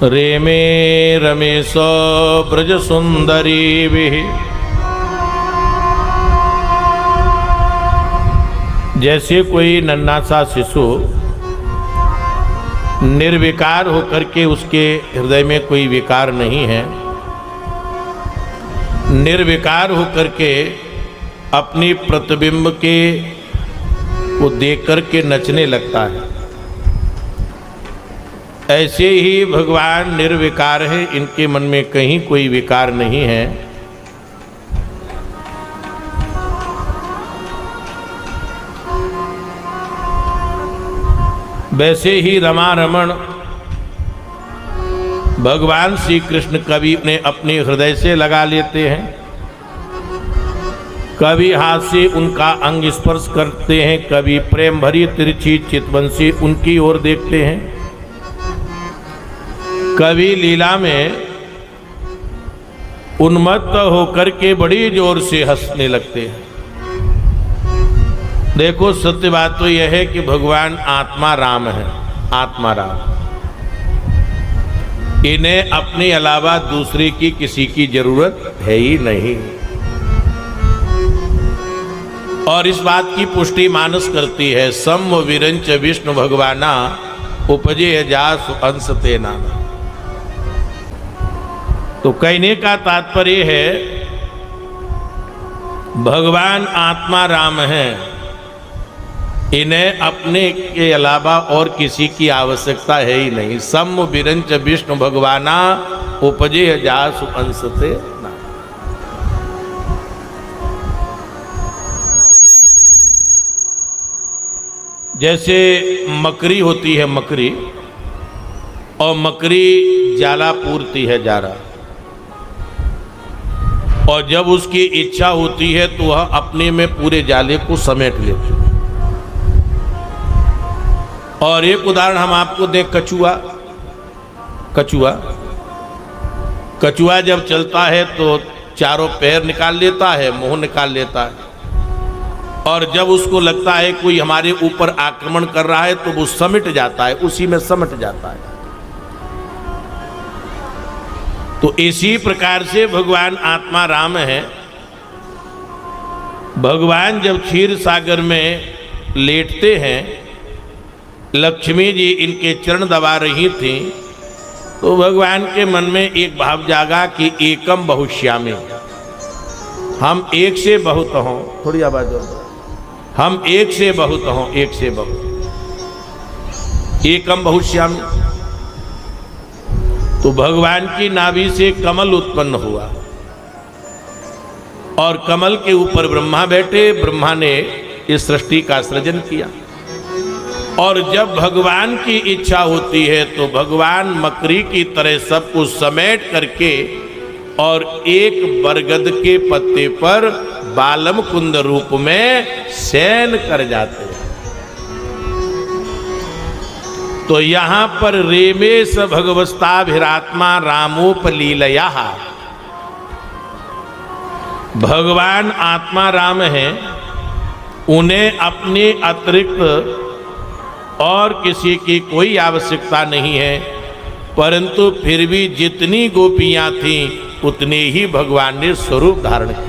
रेमे रमेश ब्रज सुंदरी विह। जैसे कोई नन्हा सा शिशु निर्विकार होकर के उसके हृदय में कोई विकार नहीं है, निर्विकार होकर के अपनी प्रतिबिंब के को देख करके नचने लगता है, ऐसे ही भगवान निर्विकार है, इनके मन में कहीं कोई विकार नहीं है। वैसे ही रमा रमण भगवान श्री कृष्ण कभी अपने हृदय से लगा लेते हैं, कभी हाथ से उनका अंग स्पर्श करते हैं, कभी प्रेम भरी तिरछी चितवन से उनकी ओर देखते हैं, कभी लीला में उन्मत्त होकर के बड़ी जोर से हंसने लगते हैं। देखो सत्य बात तो यह है कि भगवान आत्मा राम है, आत्मा राम। इन्हें अपने अलावा दूसरे की किसी की जरूरत है ही नहीं। और इस बात की पुष्टि मानस करती है, सम विरंच विष्णु भगवाना उपजे जासु अंश तेना। तो कहने का तात्पर्य है भगवान आत्मा राम है, इन्हें अपने के अलावा और किसी की आवश्यकता है ही नहीं। सम विरंच विष्णु भगवाना उपजे जासु अंश तेना। जैसे मकड़ी होती है, मकड़ी, और मकड़ी जाला पूरती है जारा, और जब उसकी इच्छा होती है तो वह अपने में पूरे जाले को समेट लेती है। और एक उदाहरण हम आपको दें, कछुआ। कछुआ कछुआ जब चलता है तो चारों पैर निकाल लेता है, मुंह निकाल लेता है, और जब उसको लगता है कोई हमारे ऊपर आक्रमण कर रहा है तो वो समिट जाता है, उसी में समट जाता है। तो इसी प्रकार से भगवान आत्मा राम है। भगवान जब क्षीर सागर में लेटते हैं, लक्ष्मी जी इनके चरण दबा रही थी, तो भगवान के मन में एक भाव जागा कि एकम बहुश्यामी, हम एक से बहुत हों। थोड़ी आवाज हो, हम एक से बहुत हों, एक से बहुत, एकम बहुश्यामी। तो भगवान की नाभि से कमल उत्पन्न हुआ, और कमल के ऊपर ब्रह्मा बैठे, ब्रह्मा ने इस सृष्टि का सृजन किया। और जब भगवान की इच्छा होती है तो भगवान मकड़ी की तरह सब कुछ समेट करके और एक बरगद के पत्ते पर बालम कुंद रूप में शयन कर जाते हैं। तो यहां पर रेमेश भगवस्ताभिरात्मा रामोपलीलया, भगवान आत्मा राम हैं, उन्हें अपने अतिरिक्त और किसी की कोई आवश्यकता नहीं है, परंतु फिर भी जितनी गोपियां थीं उतने ही भगवान ने स्वरूप धारण किया।